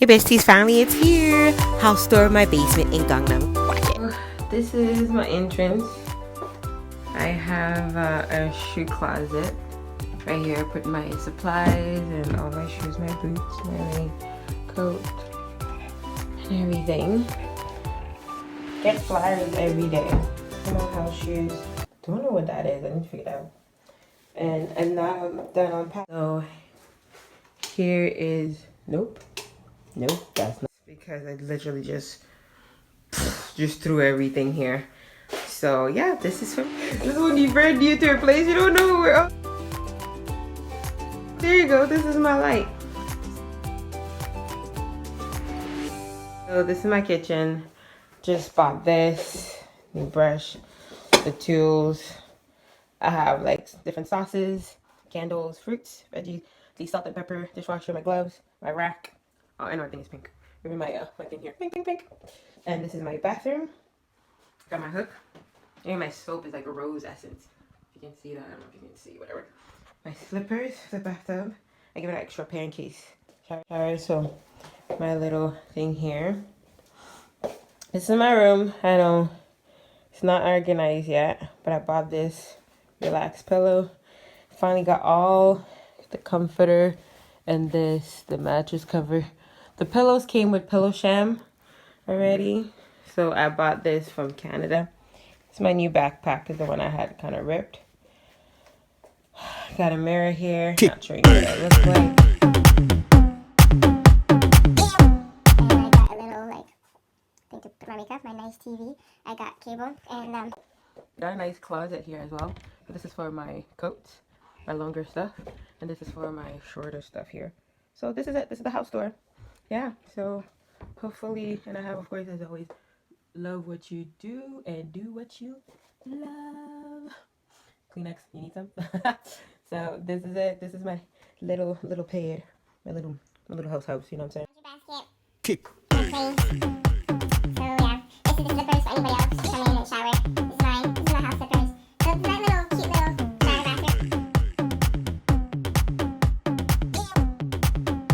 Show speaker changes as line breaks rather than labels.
Hey besties, finally it's here. House tour of my basement in Gangnam. Watch it. This is my entrance. I have a shoe closet right here. I put my supplies and all my shoes, my boots, my coat, and everything. Get flyers every day. My house shoes. Don't know what that is. I need to figure it out. And I'm not done unpacking. So here is nope, that's not because I literally just threw everything here. So yeah, this is when you're brand new to a place, you don't know where. Oh, there you go. This is my light. So this is my kitchen. Just bought this new brush, the tools. I have like different sauces, candles, fruits, veggies, the salt and pepper, dishwasher, my gloves, my rack. Oh, and everything is pink. Even my thing here, pink. And this is my bathroom. Got my hook. And my soap is like a rose essence. If you can see that, I don't know if you can see, whatever. My slippers, the bathtub. I give it an extra pair in case. Shower. So my little thing here. This is my room. I know it's not organized yet, but I bought this relax pillow. Finally got all the comforter and the mattress cover. The pillows came with pillow sham already, so I bought this from Canada. It's my new backpack, is the one I had kind of ripped. Got a mirror here. Not sure what that looks like.
And I got a little thing to put my makeup, my nice TV. I got cable and
got a nice closet here as well. So this is for my coats, my longer stuff, and this is for my shorter stuff here. So this is it. This is the house tour. Yeah. So hopefully, and I have, of course, as always, love what you do and do what you love. Kleenex, you need some? So this is it. This is my little pad, my little house. You know what I'm saying?
basket. So yeah, this is the slippers for anybody else coming